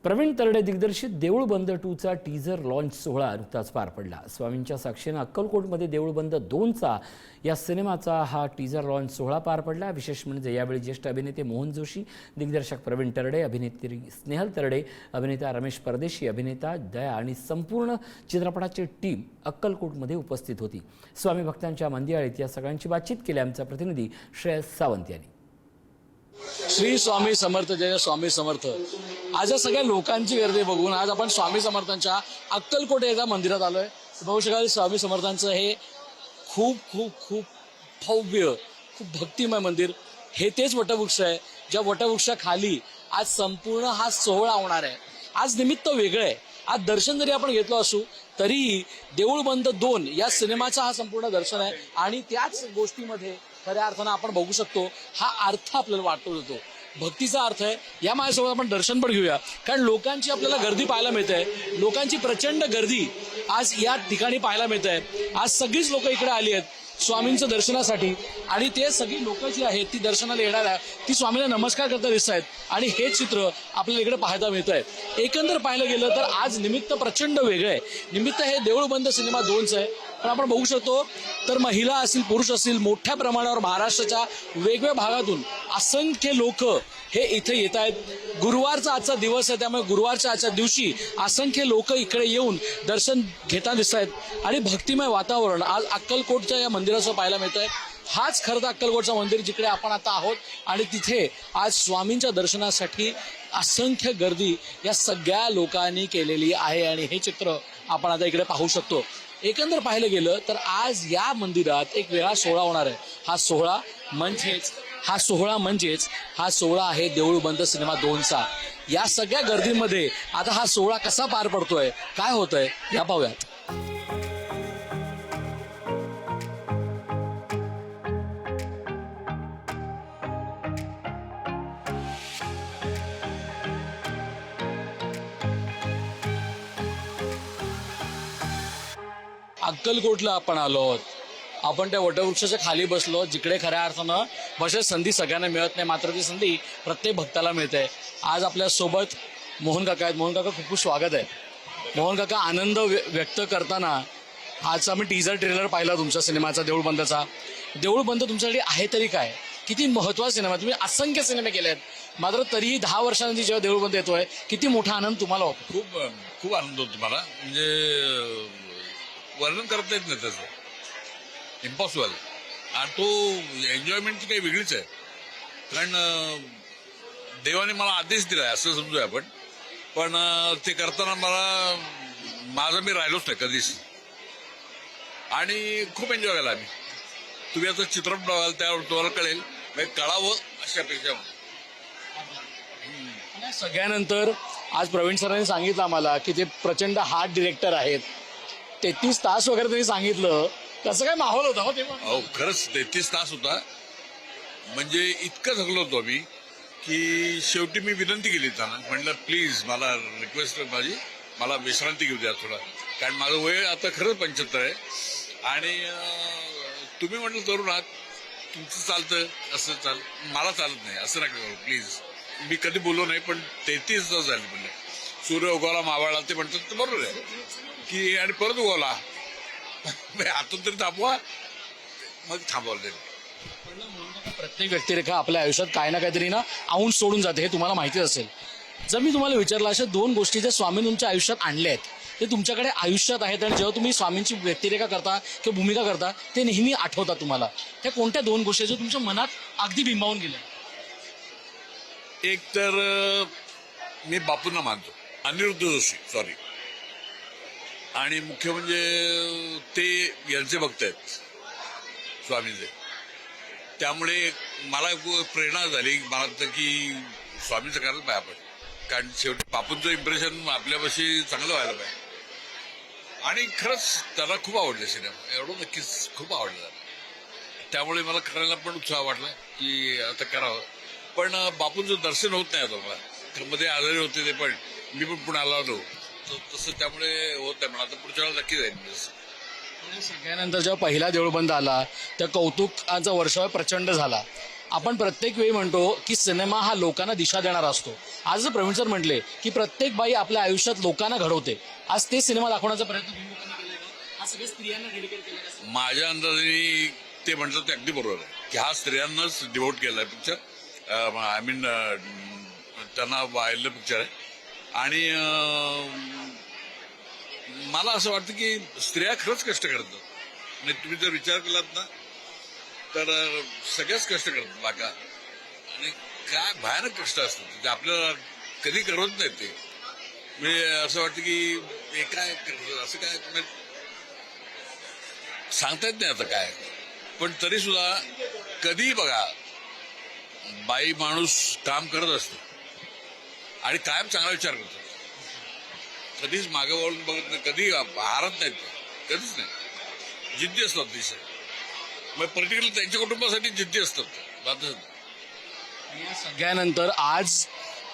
प्रवीण तरडे दिग्दर्शित देऊळ बंद 2चा टीझर लॉन्च सोहळा नुकताच पार पडला। स्वामींच्या साक्षीने अक्कलकोटमध्ये देऊळ बंद 2चा या सिनेमाचा हा टीझर लॉन्च सोहळा पार पडला। विशेष म्हणजे यावेळी ज्येष्ठ अभिनेते मोहन जोशी, दिग्दर्शक प्रवीण तरडे, अभिनेत्री स्नेहल तरडे, अभिनेता रमेश परदेशी, अभिनेता दया आणि संपूर्ण चित्रपटाची टीम अक्कलकोटमध्ये उपस्थित होती। स्वामी भक्तांच्या मंदिरात या सगळ्यांची बातचीत केली आमचा प्रतिनिधी श्रेयस सावंत यांनी। श्री स्वामी समर्थ, जय स्वामी समर्थ। आज या सगळ्या लोकांची गर्दी बघून आज आपण स्वामी समर्थांच्या अक्कलकोट या मंदिरात आलोय। बघू शकाल स्वामी समर्थांचं हे खूप खूप खूप भव्य, खूप भक्तिमय मंदिर। हे तेच वटवृक्ष आहे ज्या वटवृक्षाखाली आज संपूर्ण हा सोहळा होणार आहे। आज निमित्त वेगळं आहे। आज दर्शन जरी आपण घेतलो असू तरीही देऊळ बंद 2 या सिनेमाचा हा संपूर्ण दर्शन आहे आणि त्याच गोष्टीमध्ये खऱ्या अर्थानं आपण बघू शकतो हा अर्थ आपल्याला वाटतो येतो। भक्तीचा अर्थ आहे। या माझ्यासोबत आपण दर्शन पण घेऊया, कारण लोकांची आपल्याला गर्दी पाहायला मिळते आहे। लोकांची प्रचंड गर्दी आज या ठिकाणी पाहायला मिळते आहे। आज सगळीच लोक इकडे आली आहेत स्वामींचं दर्शनासाठी आणि ते सगळी लोक जी आहेत ती दर्शनाला येणार आहे, ती स्वामीला नमस्कार करता दिसत आहेत आणि हे चित्र आपल्याला इकडे पाहायला मिळत आहे। एकंदर पाहिलं गेलं तर आज निमित्त प्रचंड वेगळं आहे। निमित्त हे देऊळ बंद सिनेमा 2चं आहे, पण आपण बघू शकतो तर महिला असतील, पुरुष असतील, मोठ्या प्रमाणावर महाराष्ट्राच्या वेगवेगळ्या भागातून असंख्य लोक हे इथे येत आहेत। गुरुवारचा आजचा दिवस आहे, त्यामुळे गुरुवारच्या आजच्या दिवशी असंख्य लोक इकडे येऊन दर्शन घेताना दिसत आहेत आणि भक्तिमय वातावरण आज अक्कलकोटच्या या मंदिराचं पाहायला मिळत आहे। हाच खरं तर अक्कलकोटचं मंदिर जिकडे आपण आता आहोत आणि तिथे आज स्वामींच्या दर्शनासाठी असंख्य गर्दी या सगळ्या लोकांनी केलेली आहे आणि हे चित्र आपण आता इकडे पाहू शकतो। एकंदर पाहिलं गेलं तर आज या मंदिरात एक वेगळा सोहळा होणार आहे। हा सोहळा आहे देऊळ बंद सिनेमा 2चा। या सगळ्या गर्दीमध्ये आता हा सोहळा कसा पार पडतोय, काय होतंय या पाहूयात। अक्कलकोटला आपण आलो आहोत। आपण त्या वटवृक्षाच्या खाली बसलो, जिकडे खऱ्या अर्थानं बसायची संधी सगळ्यांना मिळत नाही, मात्र ती संधी प्रत्येक भक्ताला मिळते। आज आपल्या सोबत मोहन काका आहेत। मोहन काका, खूप खूप स्वागत आहे। मोहन काका, आनंद व्यक्त करताना आज आम्ही टीझर ट्रेलर पाहिला तुमच्या सिनेमाचा देऊळ बंदचा। देऊळ बंद तुमच्यासाठी आहे तरी काय, किती महत्त्वाचा सिनेमा, तुम्ही असंख्य सिनेमे केले आहेत, मात्र तरीही 10 वर्षांनी जेव्हा देऊळ बंद येतोय किती मोठा आनंद तुम्हाला होतो? खूप खूप आनंद होतो मला, म्हणजे वर्णन करता येत नाही त्याचं, इम्पॉसिबल। आणि तो एन्जॉयमेंटची काही वेगळीच आहे, कारण देवाने मला आदेश दिलाय असं समजूया आपण, पण ते करताना माझं मी राहिलोच नाही कधीच आणि खूप एन्जॉय केला आम्ही। तुम्ही आता चित्रपट बघाल त्यावर तुम्हाला कळेल, कळावं अशा अपेक्षा। सगळ्यानंतर आज प्रवीण सरांनी सांगितलं आम्हाला की ते प्रचंड हार्ड डिरेक्टर आहेत। 33 तास वगैरे त्यांनी सांगितलं, कसं काय माहोल होता हो तेव्हा? अहो खरंच 33 तास होता, म्हणजे इतकं थकलो होतो मी की शेवटी मी विनंती केली त्यांना, म्हटलं प्लीज मला रिक्वेस्ट माझी, मला विश्रांती घेऊ द्या थोडा, कारण माझं वय आता खरंच 75 आहे आणि तुम्ही म्हटलं तरुण आहात, तुमचं चालतं असं मला चालत नाही, असं नका करू प्लीज। मी कधी बोललो नाही, पण 33 तास झाले म्हणजे सूर्य उगवला मावळला ते म्हणतात, बरोबर आहे की, आणि परत उगवला आतून तरी थांबवा, मग थांबवलं तरी। प्रत्येक व्यक्तिरेखा आपल्या आयुष्यात काय ना काहीतरी ना आऊन सोडून जाते, हे तुम्हाला माहिती असेल। जर मी तुम्हाला विचारलं अशा 2 गोष्टी ज्या स्वामी तुमच्या आयुष्यात आणल्या आहेत, ते तुमच्याकडे आयुष्यात आहेत आणि जेव्हा तुम्ही स्वामींची व्यक्तिरेखा करता किंवा भूमिका करता ते नेहमी आठवतात तुम्हाला, त्या कोणत्या 2 गोष्टी ज्या तुमच्या मनात अगदी बिंबावून गेल्या? एक तर मी बापूंना मानतो, अनिरुद्ध जोशी सॉरी, आणि मुख्य म्हणजे ते यांचे भक्त आहेत स्वामीचे, त्यामुळे मला प्रेरणा झाली, मला वाटतं की स्वामीचं करायला पाहिजे आपण, कारण शेवटी बापूंचं इम्प्रेशन आपल्यापाशी चांगलं व्हायला पाहिजे। आणि खरंच त्याला खूप आवडले सिनेमा, एवढं नक्कीच खूप आवडलं, त्यामुळे मला करायला पण उत्साह वाटला की आता करावं। पण बापूंचं दर्शन होत नाही आता मला, मध्ये आलेले होते ते, पण मी पण पुण्याला आलो तसं, त्यामुळे होत नाही मला, आता पुढच्या वेळेला नक्की जाईल। सगळ्यानंतर जेव्हा पहिला देऊळ बंद आला त्या कौतुकाचा वर्षाव प्रचंड झाला आपण प्रत्येक वेळी म्हणतो की सिनेमा हा लोकांना दिशा देणारा असतो. आज जर प्रवीण सर म्हटले की प्रत्येक बाई आपल्या आयुष्यात लोकांना घडवते, आज ते सिनेमा दाखवण्याचा प्रयत्न तुम्ही लोकांनी केलाय का? आज सगळ्या स्त्रियांना डेडिकेट केलं का? माझ्या अंदाजाने ते म्हणतात ते अगदी बरोबर आहे की हा स्त्रियांनाच डिवोट केलाय पिक्चर. आय मीन त्यांना वाहिलं पिक्चर आहे. आणि मला असं वाटतं की स्त्रिया खरंच कष्ट करतात. म्हणजे तुम्ही जर विचार केलात ना तर सगळ्याच कष्ट करतात बाका. आणि काय भयानक कष्ट असतात ते आपल्याला कधी करत नाही ते. म्हणजे असं वाटतं की हे काय करतात असं काय म्हणजे सांगता येत नाही आता काय. पण तरी सुद्धा कधी बघा बाई माणूस काम करत असतो आणि कायम चांगला विचार करतो. कधीच मागे वळून बघत नाही, कधी हारत नाहीत, कधीच नाही. जिद्दी असतात अतिशय. मग पर्टिक्युलर त्यांच्या कुटुंबासाठी जिद्दी असतात. या सगळ्यानंतर आज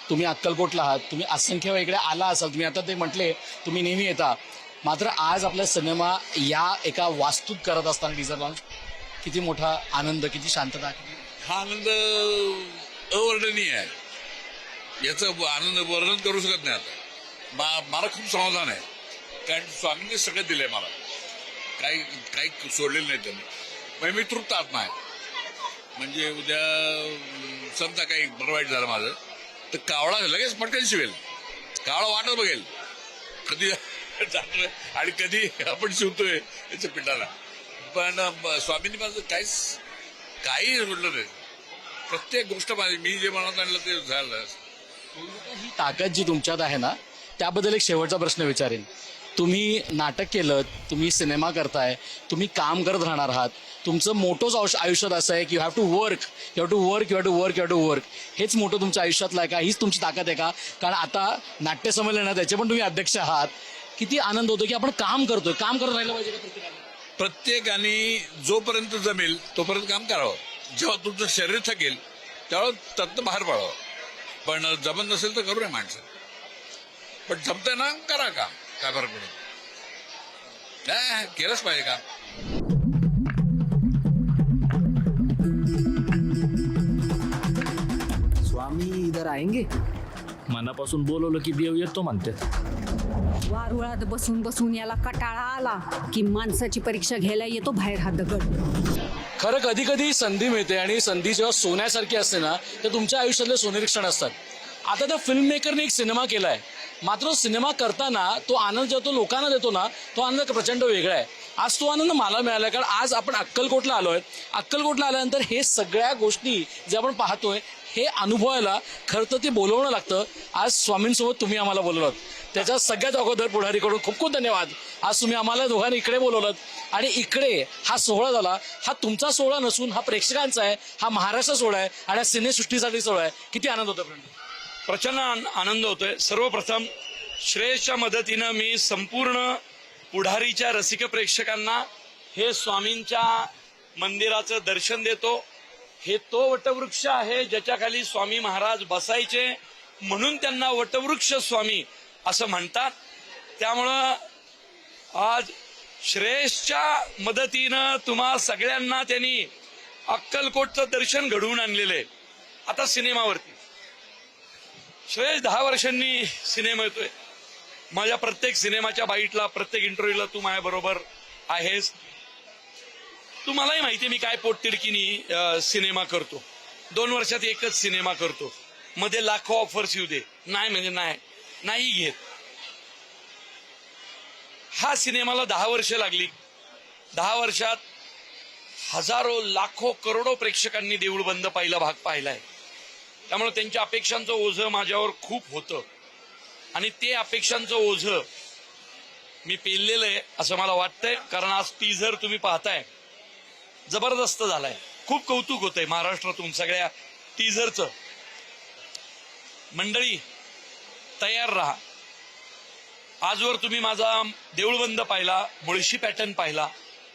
तुम्ही अक्कलकोटला आहात, तुम्ही असंख्य वेगळे आला असाल. तुम्ही आता ते म्हटले तुम्ही नेहमी येता, मात्र आज आपला सिनेमा या एका वास्तूत करत असताना टीजर लॉन्च, किती मोठा आनंद, किती शांतता. हा आनंद अवर्णनीय आहे. याचं आनंद वर्णन करू शकत नाही आता. मला खूप समाधान आहे कारण स्वामींनी सगळं दिलंय मला. काही सोडलेलं नाही त्यांनी. म्हणजे मी तृप्त आत्मा आहे. म्हणजे उद्या समजा काही बरं वाईट झालं माझं तर कावळा लगेच पटकन शिवेल. कावळा वाटत बघेल कधी आणि कधी आपण शिवतोय याच्या पिंडाला. पण स्वामींनी माझं काही सोडलं नाही. प्रत्येक गोष्ट माझी मी जे मनात आणलं ते झालं. ही ताकद जी तुमच्यात आहे ना, त्याबद्दल एक शेवटचा प्रश्न विचारेन. तुम्ही नाटक केलं, तुम्ही सिनेमा करताय, तुम्ही काम करत राहणार आहात. तुमचं मोठंच आयुष्यात असं आहे की you have to work, you have to work, you have to work, you have to work. हेच मोठं तुमच्या आयुष्यातलं आहे का? हीच तुमची ताकद आहे का? कारण आता नाट्य संमेलन आहे त्याचे पण तुम्ही अध्यक्ष आहात. किती आनंद होतो की आपण काम करतोय. काम करत राहिलं पाहिजे का प्रत्येकाने? प्रत्येकाने जोपर्यंत जमेल तोपर्यंत काम करावं. जेव्हा तुमचं शरीर थकेल त्यावेळेस त्यातनं बाहेर पडावं. पण जमत नसेल तर करू नये माणसं. पण जमतंय ना करा काम. काय फरक पडत केलंच पाहिजे का. स्वामी इधर आएंगे. मनापासून बोलवलं की देव येतो म्हणते. वारुळात बसून बसून याला कटाळा आला की माणसाची परीक्षा घ्यायला येतो बाहेर हा दगड. खरं कधी कधी संधी मिळते आणि संधी जेव्हा सोन्यासारखी असते ना तर तुमच्या आयुष्यातले सोनेरी क्षण असतात. आता त्या फिल्म मेकरने एक सिनेमा केलाय, मात्र सिनेमा करताना तो आनंद जो तो लोकांना देतो ना तो आनंद प्रचंड वेगळा आहे. आज तो आनंद मला मिळाला कारण आज आपण अक्कलकोटला आलोय. अक्कलकोटला आल्यानंतर हे सगळ्या गोष्टी जे आपण पाहतोय हे अनुभवायला खरं तर ते बोलवणं लागतं. आज स्वामींसोबत तुम्ही आम्हाला बोलवलात त्याच्या सगळ्यात अगोदर पुढारीकडून खूप खूप धन्यवाद. आज तुम्ही आम्हाला दोघांनी इकडे बोलवलात आणि इकडे हा सोहळा झाला. हा तुमचा सोहळा नसून हा प्रेक्षकांचा आहे, हा महाराष्ट्र सोहळा आहे आणि हा सिनेसृष्टीसाठी सोहळा आहे. किती आनंद होतो फ्रेंड. प्रचंड आनंद होतोय. सर्वप्रथम श्रेयसच्या मदतीनं मी संपूर्ण पुढारीच्या रसिक प्रेक्षकांना हे स्वामींच्या मंदिराचं दर्शन देतो. हे तो वटवृक्ष आहे ज्याच्या खाली स्वामी महाराज बसायचे म्हणून त्यांना वटवृक्ष स्वामी असं म्हणतात. त्यामुळं आज श्रेयसच्या मदतीनं तुम्हा सगळ्यांना त्यांनी अक्कलकोटचं दर्शन घडवून आणलेलं आहे. आता सिनेमावरती श्रेयस 10 वर्षांनी सिनेमा येतोय. माझ्या प्रत्येक सिनेमाच्या बाईटला प्रत्येक इंटरव्ह्यूला तू माझ्या बरोबर आहेस. तुम्हालाही माहिती मी काय पोटतिडकीनी सिनेमा करतो. 2 वर्षात एकच सिनेमा करतो. मध्ये लाखो ऑफर्स येऊ दे, नाही म्हणजे नाही घेत. हा सिनेमाला 10 वर्ष लागली. 10 वर्षात हजारो लाखो करोडो प्रेक्षकांनी देऊळ बंद पाहिला भाग पाहिलाय. त्यामुळे त्यांच्या अपेक्षांचं ओझं माझ्यावर खूप होतं आणि ते अपेक्षांचं ओझं मी पेललेलं आहे असं मला वाटतंय. कारण आज टीझर तुम्ही पाहताय जबरदस्त झालाय. खूप कौतुक होतंय महाराष्ट्रातून सगळ्या टीझरचं. मंडळी तयार राहा. आजवर तुम्ही माझा देऊळबंद पाहिला, मुळशी पॅटर्न पाहिला,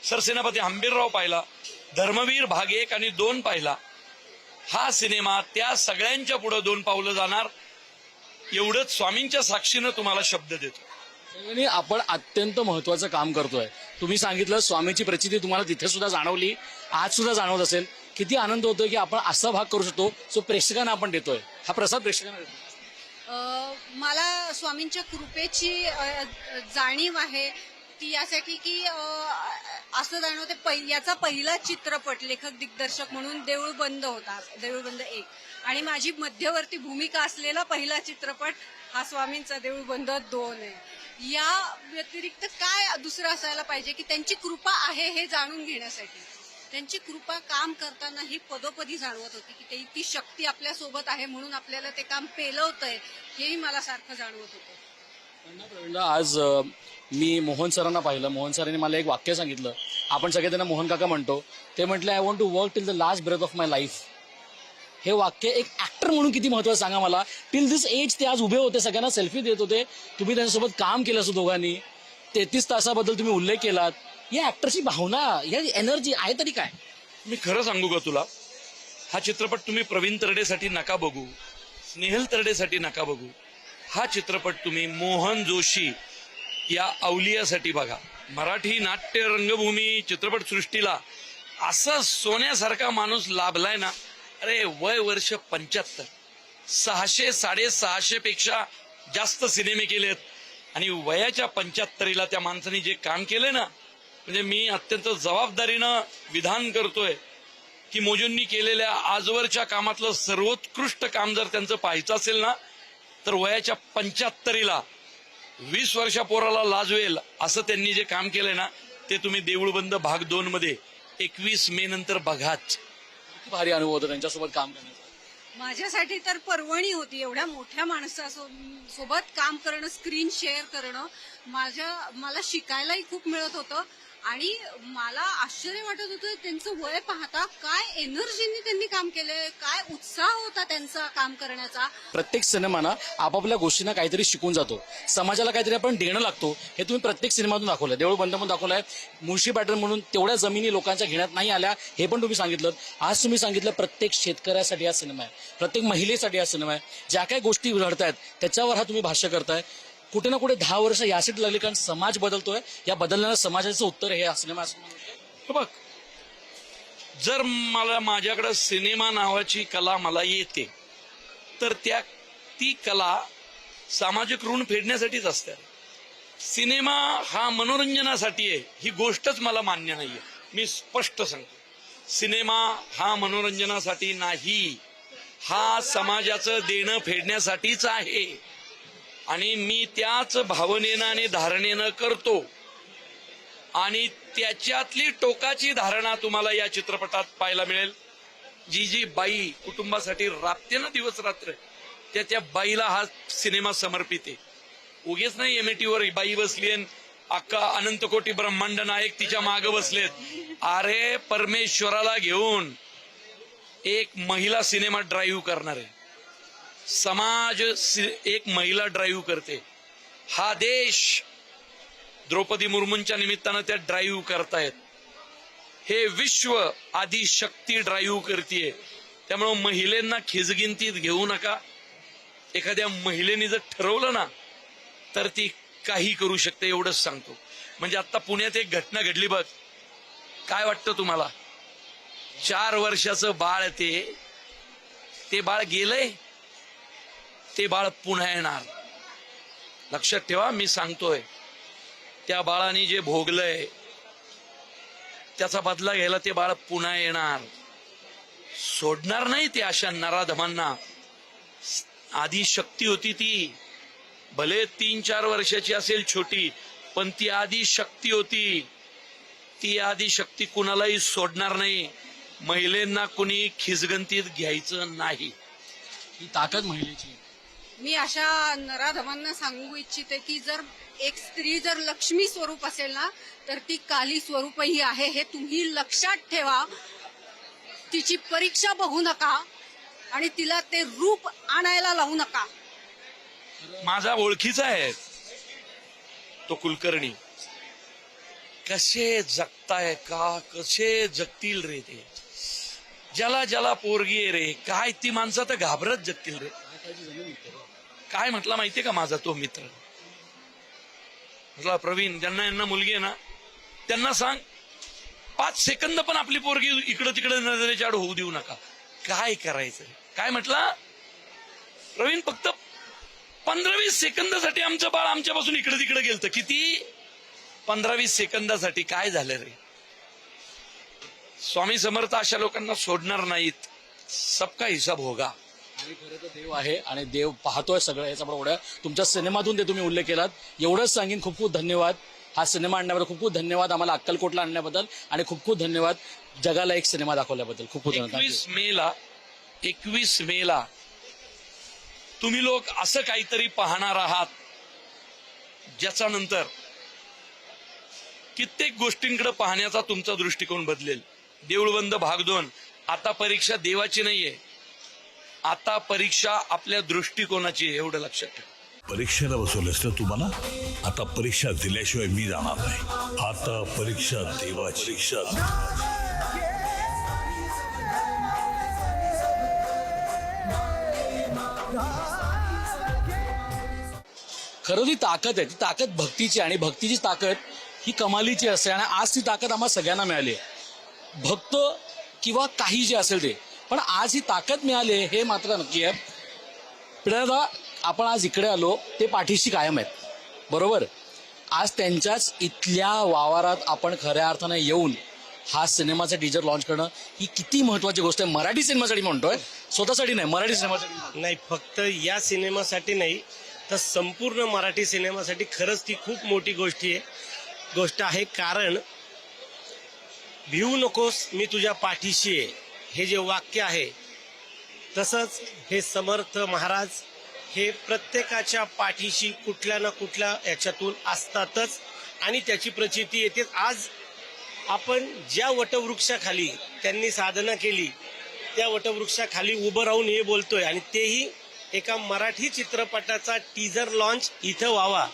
सरसेनापती हंबीरराव पाहिला, धर्मवीर भाग 1 आणि 2 पाहिला. हा सिनेमा त्या सगळ्यांच्या पुढे 2 पावलं जाणार एवढंच स्वामींच्या साक्षीनं तुम्हाला शब्द देतो. आणि आपण अत्यंत महत्वाचं काम करतोय. तुम्ही सांगितलं स्वामीची प्रचिती तुम्हाला तिथे सुद्धा जाणवली, आज सुद्धा जाणवत असेल. किती आनंद होतोय की आपण असा भाग करू शकतो जो प्रेक्षकांना आपण देतोय, हा प्रसाद प्रेक्षकांना देतोय. मला स्वामींच्या कृपेची जाणीव आहे ती यासाठी की असं जाणवते याचा पहिला चित्रपट लेखक दिग्दर्शक म्हणून देऊळ बंद होता, देऊळ बंद 1, आणि माझी मध्यवर्ती भूमिका असलेला पहिला चित्रपट हा स्वामींचा देऊळ बंद 2 आहे. या व्यतिरिक्त काय दुसरं असायला पाहिजे की त्यांची कृपा आहे हे जाणून घेण्यासाठी. त्यांची कृपा काम करताना ही पदोपदी जाणवत होती की ती शक्ती आपल्या सोबत आहे म्हणून आपल्याला ते काम पेलवतंय हेही मला सारखं जाणवत होतं. प्रवीणदा, आज मी मोहन सरांना पाहिलं. मोहन सरांनी मला एक वाक्य सांगितलं. आपण सगळे त्यांना मोहन काका म्हणतो. ते म्हटलं, I want to work till the last breath of my life. हे वाक्य एक ऍक्टर म्हणून किती महत्वाचं सांगा मला. टिल दिस एज ते आज उभे होते, सगळ्यांना सेल्फी देत होते. तुम्ही त्यांच्यासोबत काम केलं असं दोघांनी. 33 तासाबद्दल तुम्ही उल्लेख केलात. या ऍक्टरची भावना, या एनर्जी आहे तरी काय? मी खरं सांगू का तुला, हा चित्रपट तुम्ही प्रवीण तरडेसाठी नका बघू, स्नेहल तरडेसाठी नका बघू. हा चित्रपट तुम्ही मोहन जोशी या अवलियासाठी बघा. मराठी नाट्य रंगभूमी चित्रपटसृष्टीला असा सोन्यासारखा माणूस लाभलाय ना. अरे वय वर्ष 75, 600-650 पेक्षा जास्त सिनेमे केलेत आणि वयाच्या 75ला त्या माणसाने जे काम केलंय ना, म्हणजे मी अत्यंत जबाबदारीनं विधान करतोय की मोजूंनी केलेल्या आजवरच्या कामातलं सर्वोत्कृष्ट काम जर त्यांचं पाहायचं असेल ना, तर वयाच्या 75ला 20 वर्षा पोराला लाजवेल असं त्यांनी जे काम केलंय ना, ते तुम्ही देऊळबंद भाग 2 मध्ये 21 मे नंतर बघाच. भारी अनुभव होता त्यांच्यासोबत काम करण्याचा. माझ्यासाठी तर पर्वणी होती एवढ्या मोठ्या माणसासोबत काम करणं, स्क्रीन शेअर करणं. मला शिकायलाही खूप मिळत होतं आणि मला आश्चर्य वाटत होतं त्यांचं वय पाहता काय एनर्जीने त्यांनी काम केलंय, काय उत्साह होता त्यांचा काम करण्याचा. प्रत्येक सिनेमाना आपापल्या गोष्टींना काहीतरी शिकून जातो, समाजाला काहीतरी आपण देणं लागतो. हे तुम्ही प्रत्येक सिनेमातून दाखवलंय. देऊळ बंद म्हणून दाखवलंय. मुळशी पॅटर्न म्हणून तेवढ्या जमिनी लोकांच्या घेण्यात नाही आल्या हे पण तुम्ही सांगितलं. आज तुम्ही सांगितलं प्रत्येक शेतकऱ्यासाठी हा सिनेमा आहे, प्रत्येक महिलेसाठी हा सिनेमा आहे. ज्या काही गोष्टी घडतायत त्याच्यावर हा तुम्ही भाष्य करताय. कुठे ना कुठे 10 वर्ष यासाठी लागली, कारण समाज बदलतोय. या बदलणाऱ्या समाजाचं उत्तर हे सिनेमा. बघ, जर माझ्याकडे सिनेमा नावाची कला मला येते तर ती कला सामाजिक ऋण फेडण्यासाठीच असते. सिनेमा हा मनोरंजनासाठी आहे ही गोष्टच मला मान्य नाहीये. मी स्पष्ट सांगतो, सिनेमा हा मनोरंजनासाठी नाही, हा समाजाचं देणं फेडण्यासाठीच आहे. आणि मी त्याच भावनेनं आणि धारणेनं करतो. आणि त्याच्यातली टोकाची धारणा तुम्हाला या चित्रपटात पाहायला मिळेल. जी बाई कुटुंबासाठी राबते ना दिवस रात्र, त्या बाईला हा सिनेमा समर्पित आहे. उगेच नाही एमएटीवर बाई बसली अख्खा अनंतकोटी ब्रह्मांड नायक तिच्या मागं बसलेत. अरे परमेश्वराला घेऊन एक महिला सिनेमा ड्राईव्ह करणार आहे. समाज एक महिला ड्राईव्ह करते. हा देश द्रौपदी मुर्मूंच्या निमित्तानं त्या ड्राईव्ह करतायत. हे विश्व आदी शक्ती ड्राईव्ह करतीये. त्यामुळं महिलांना खिजगिंतीत घेऊ नका. एखाद्या महिलेने जर ठरवलं ना तर ती काही करू शकते, एवढंच सांगतो. म्हणजे आता पुण्यात एक घटना घडली बघ, काय वाटतं तुम्हाला? 4 वर्षाचं बाळ ते बाळ गेलंय, ते बाळ पुन्हा येणार. लक्षात ठेवा, मी सांगतोय. त्या बाळाने जे भोगलंय त्याचा बदला घ्यायला ते बाळ पुन्हा येणार. सोडणार नाही ते अशा नराधमांना. आधी शक्ती होती ती, भले 3-4 वर्षाची असेल छोटी, पण ती आधी शक्ती होती. ती आधी शक्ती कुणालाही सोडणार नाही. महिलांना कुणी खिजगंतीत घ्यायचं नाही. ही ताकद महिलेची. मी अशा नराधमांना सांगू इच्छिते की जर एक स्त्री जर लक्ष्मी स्वरूप असेल ना तर ती काली स्वरूपही आहे, हे तुम्ही लक्षात ठेवा. तिची परीक्षा बघू नका आणि तिला ते रूप आणायला लावू नका. माझा ओळखीचा आहे तो कुलकर्णी. कसे जगताय का, कसे जगतील रे ते. ज्याला पोरगी आहे रे, काय ती माणसं तर घाबरत जगतील रे. काय म्हटला माहितीये का माझा तो मित्र? म्हटला प्रवीण, ज्यांना यांना मुलगी आहे ना त्यांना सांग 5 सेकंद पण आपली पोरगी इकडं तिकडं नजरेच्या आड होऊ देऊ नका. काय करायचं? काय म्हटलं प्रवीण? फक्त 15-20 सेकंदासाठी आमचं बाळ आमच्यापासून इकडे तिकडे गेलतं. किती? 15-20 सेकंदासाठी. काय झालं रे? स्वामी समर्थ अशा लोकांना सोडणार नाहीत. सबका हिसाब होगा. आणि खरं तर देव आहे आणि देव पाहतोय सगळं. याचा एवढं तुमच्या सिनेमातून ते तुम्ही उल्लेख केलात. एवढंच सांगेन. खूप खूप धन्यवाद. हा सिनेमा आणण्याबद्दल खूप खूप धन्यवाद. आम्हाला अक्कलकोटला आणण्याबद्दल आणि खूप खूप धन्यवाद जगाला एक सिनेमा दाखवल्याबद्दल. खूप खूप धन्यवाद. 21 मेला तुम्ही लोक असं काहीतरी पाहणार आहात ज्याचा नंतर कित्येक गोष्टींकडे पाहण्याचा तुमचा दृष्टिकोन बदलेल. देऊळबंद भाग 2. आता परीक्षा देवाची नाहीये, आता परीक्षा आपल्या दृष्टिकोनाची आहे. एवढं लक्षात ठेवा. परीक्षेला बसवलंस ना तुम्हाला. आता परीक्षा दिल्याशिवाय मी जाणार नाही. आता परीक्षा देवाची. खरं ती ताकद आहे, ती ताकद भक्तीची आणि भक्तीची ताकद ही कमालीची असते आणि आज ती ताकद आम्हाला सगळ्यांना मिळाली आहे. भक्त किंवा काही जे असेल ते, पण आज ही ताकद मिळाली आहे हे मात्र नक्की आहे. पिढ्याला आपण आज इकडे आलो ते पाठीशी कायम आहेत, बरोबर. आज त्यांच्याच इथल्या वावरात आपण खऱ्या अर्थानं येऊन हा सिनेमाचा टीजर लॉन्च करणं ही किती महत्वाची गोष्ट आहे. मराठी सिनेमासाठी म्हणतोय, स्वतःसाठी नाही, मराठी सिनेमासाठी नाही. फक्त या सिनेमासाठी नाही तर संपूर्ण मराठी सिनेमासाठी खरंच ती खूप मोठी गोष्ट आहे. कारण भिवू नकोस मी तुझ्या पाठीशी आहे हे जे वाक्य आहे, तसंच हे समर्थ महाराज हे प्रत्येकाच्या पाठीशी कुठल्या ना कुठल्या याच्यातून असतातच आणि त्याची प्रचिती येते. आज आपण ज्या वटवृक्षाखाली त्यांनी साधना केली त्या वटवृक्षाखाली उभं राहून हे बोलतोय आणि तेही एका मराठी चित्रपटाचा टीजर लॉन्च इथं व्हावा,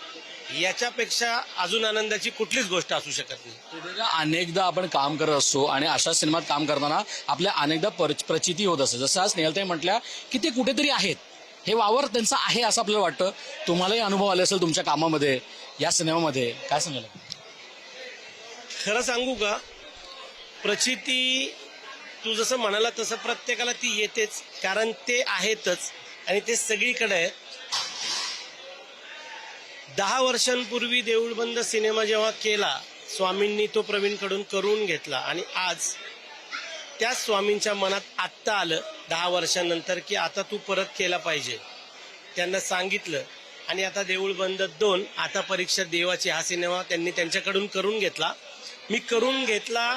याच्यापेक्षा अजून आनंदाची कुठलीच गोष्ट असू शकत नाही. अनेकदा आपण काम करत असतो आणि अशा सिनेमात काम करताना आपल्या अनेकदा प्रचिती होत असते. जसं आज स्नेहलताई म्हटल्या की ते कुठेतरी आहेत, हे वावर त्यांचं आहे असं आपल्याला वाटतं. तुम्हालाही अनुभव आले असेल तुमच्या कामामध्ये, या सिनेमामध्ये. काय सांगाल? खरं सांगू का, प्रचिती तू जसं म्हणाला तसं प्रत्येकाला ती येतेच, कारण ते आहेतच आणि ते सगळीकडे आहेत. 10 वर्षांपूर्वी देऊळबंद सिनेमा जेव्हा केला, स्वामींनी तो प्रवीणकडून करून घेतला आणि आज त्याच स्वामींच्या मनात आत्ता आलं 10 वर्षांनंतर की आता तू परत केला पाहिजे. त्यांना सांगितलं आणि आता देऊळबंद 2, आता परीक्षा देवाची हा सिनेमा त्यांनी त्यांच्याकडून करून घेतला. मी करून घेतला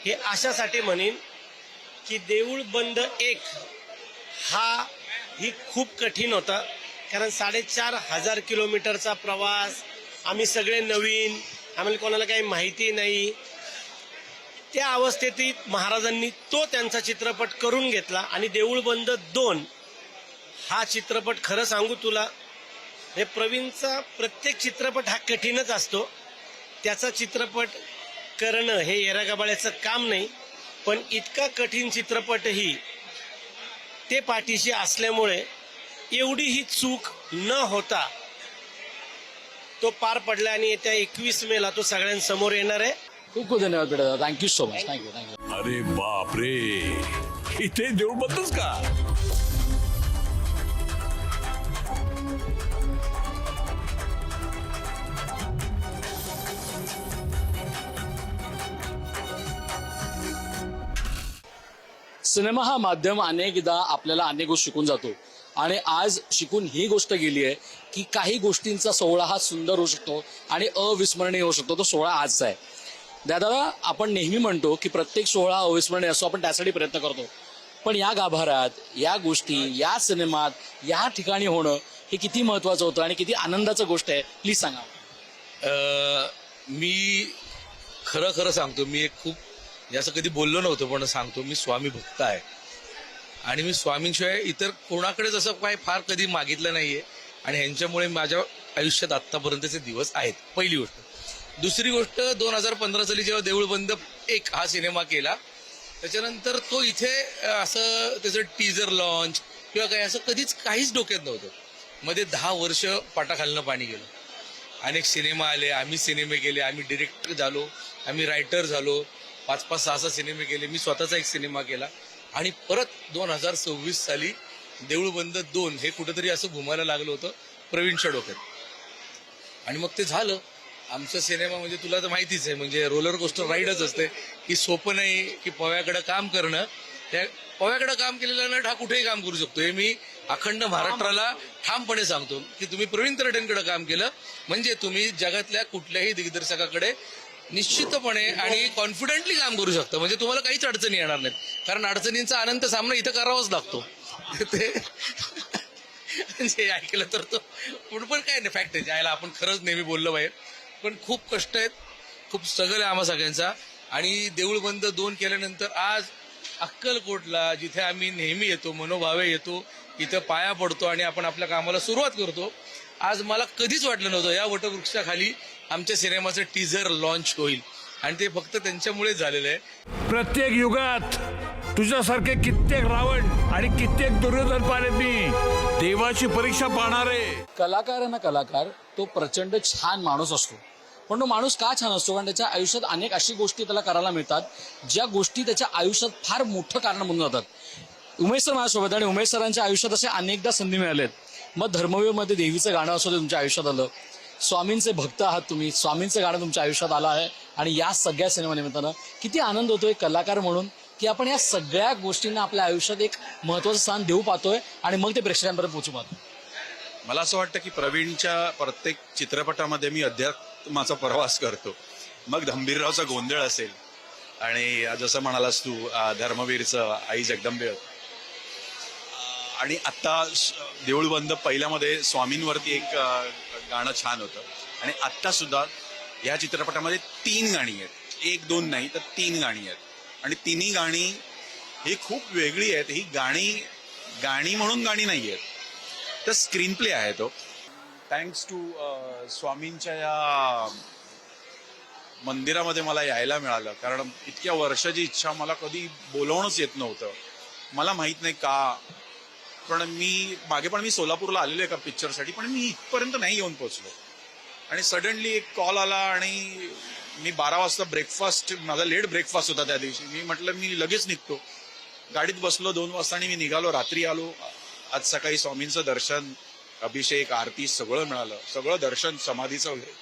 हे अशासाठी म्हणेन की देऊळबंद 1 ही खूप कठीण होता, कारण 4,500 किलोमीटरचा प्रवास, आम्ही सगळे नवीन, आम्हाला कोणाला काही माहिती नाही. त्या अवस्थेतही महाराजांनी तो त्यांचा चित्रपट करून घेतला आणि देऊळबंद 2 हा चित्रपट, खरं सांगू तुला, हे प्रवीणचा प्रत्येक चित्रपट हा कठीणच असतो. त्याचा चित्रपट करणं हे येरागबाळ्याचं काम नाही, पण इतका कठीण चित्रपटही ते पाठीशी असल्यामुळे एवढीही चूक न होता तो पार पडला आणि येत्या 21 मेला तो सगळ्यांसमोर येणार आहे. खूप खूप धन्यवाद बेटा. Thank you so much. थँक्यू. अरे बाप रे, इथे देऊळबंदच का? सिनेमा हा माध्यम अनेकदा आपल्याला अनेक गोष्टी शिकून जातो आणि आज शिकून ही गोष्ट गेली आहे की काही गोष्टींचा सोहळा हा सुंदर होऊ शकतो आणि अविस्मरणीय होऊ शकतो. तो सोहळा आजचा आहे. दादा, आपण नेहमी म्हणतो की प्रत्येक सोहळा अविस्मरणीय असतो, आपण त्यासाठी प्रयत्न करतो, पण या गाभाऱ्यात, या गोष्टी, या सिनेमात, या ठिकाणी होणं हे किती महत्वाचं होतं आणि किती आनंदाचं गोष्ट आहे, प्लीज सांगा. मी खरं सांगतो, मी एक खूप असं कधी बोललो नव्हतं, पण सांगतो, मी स्वामी भक्त आहे आणि मी स्वामींशिवाय इतर कोणाकडेच असं काय फार कधी मागितलं नाहीये आणि ह्यांच्यामुळे माझ्या आयुष्यात आत्तापर्यंतचे दिवस आहेत. पहिली गोष्ट. दुसरी गोष्ट, 2015 साली जेव्हा देऊळबंद 1 हा सिनेमा केला, त्याच्यानंतर तो इथे असं त्याचं टीजर लॉन्च किंवा काही असं कधीच काहीच डोक्यात नव्हतं. मध्ये 10 वर्ष पाटाखालनं पाणी गेलं. अनेक सिनेमा आले, आम्ही सिनेमे केले, आम्ही डिरेक्टर झालो, आम्ही रायटर झालो, 5-5, 6-6 सिनेमे केले. मी स्वतःचा एक सिनेमा केला आणि परत 2026 साली देऊळ बंद 2 हे कुठेतरी असं घुमायला लागलं होतं प्रवीणच्या डोक्यात. आणि मग ते झालं. आमचा सिनेमा म्हणजे तुला तर माहितीच आहे, म्हणजे रोलर कोस्टर राईडच असते की सोपं नाही की पव्याकडे काम करणं. त्या पव्याकडे काम केलेला नट हा कुठेही काम करू शकतो. हे मी अखंड महाराष्ट्राला ठामपणे सांगतो की तुम्ही प्रवीण तरडेंकडे काम केलं म्हणजे तुम्ही जगातल्या कुठल्याही दिग्दर्शकाकडे निश्चितपणे आणि कॉन्फिडेंटली काम करू शकता. म्हणजे तुम्हाला काहीच अडचणी येणार नाहीत, कारण अडचणींचा अनंत सामना इथं करावाच लागतो. ते म्हणजे ऐकलं तर तो पण काय नाही, फॅक्ट आहे. ज्याला आपण खरंच नेहमी बोललो पाहिजे, पण खूप कष्ट आहेत, खूप स्ट्रगल आहे आम्हा सगळ्यांचा. आणि देऊळ बंद 2 केल्यानंतर आज अक्कलकोटला जिथे आम्ही नेहमी येतो, मनोभावे येतो, इथं पाया पडतो आणि आपण आपल्या कामाला सुरुवात करतो. आज मला कधीच वाटलं नव्हतं या वटवृक्षाखाली आमच्या सिनेमाचं टीझर लॉन्च होईल आणि ते फक्त त्यांच्यामुळेच झालेलं आहे. प्रत्येक युगात तुझ्यासारखे कित्येक रावण आणि कित्येक दुर्योधन पाहिले मी. देवाची परीक्षा पाहणारे कलाकार आहे ना, कलाकार तो प्रचंड छान माणूस असतो. पण तो माणूस का छान असतो? कारण त्याच्या आयुष्यात अनेक अशी गोष्टी त्याला करायला मिळतात ज्या गोष्टी त्याच्या आयुष्यात फार मोठं कारण म्हणून जातात. उमेश सर माझ्यासोबत, आणि उमेश सरांच्या आयुष्यात असे अनेकदा संधी मिळाल्यात. मग धर्मवीरमध्ये देवीचं गाणं असं ते तुमच्या आयुष्यात आलं. स्वामींचे भक्त आहात तुम्ही, स्वामींचं गाणं तुमच्या आयुष्यात आलं आहे. आणि या सगळ्या सिनेमानिमित्तानं किती आनंद होतोय कलाकार म्हणून की आपण या सगळ्या गोष्टींना आपल्या आयुष्यात एक महत्वाचं स्थान देऊ पाहतोय आणि मग ते प्रेक्षकांपर्यंत पोहोचू पाहतो. मला असं वाटतं की प्रवीणच्या प्रत्येक चित्रपटामध्ये मी अध्यात्माचा प्रवास करतो. मग धंबीररावचा गोंधळ असेल आणि जसं म्हणालास तू धर्मवीरचं आई जगदंबे, आणि आता देऊळ बंद पहिल्यामध्ये स्वामींवरती एक गाणं छान होतं. आणि आत्ता सुद्धा या चित्रपटामध्ये 3 गाणी आहेत, 1-2 नाही तर 3 गाणी आहेत. आणि तिन्ही गाणी ही खूप वेगळी आहेत. ही गाणी म्हणून गाणी नाही आहेत, तर स्क्रीन प्ले आहे तो. थँक्स टू स्वामींच्या या मंदिरामध्ये मला यायला मिळालं, कारण इतक्या वर्षाची इच्छा मला कधी बोलवणंच येत नव्हतं. मला माहित नाही का, पण मी सोलापूरला आलेलो एका पिक्चरसाठी, पण मी इथपर्यंत नाही येऊन पोहोचलो. आणि सडनली एक कॉल आला आणि मी 12 वाजता ब्रेकफास्ट, माझा लेट ब्रेकफास्ट होता त्या दिवशी. मी म्हटलं मी लगेच निघतो. गाडीत बसलो 2 वाजता आणि मी निघालो. रात्री आलो. आज सकाळी स्वामींचं दर्शन, अभिषेक, आरती सगळं मिळालं, सगळं दर्शन समाधीचं वगैरे,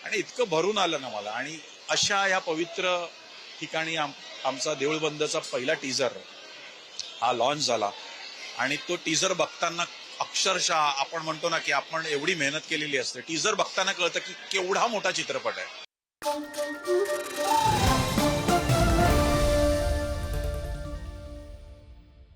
आणि इतकं भरून आलं ना मला. आणि अशा या पवित्र ठिकाणी आमचा देऊळ बंदचा पहिला टीझर हा लॉन्च झाला. आणि तो टीझर बघताना अक्षरशः आपण म्हणतो ना की आपण एवढी मेहनत केलेली असते, टीझर बघताना कळतं की केवढा मोठा चित्रपट आहे.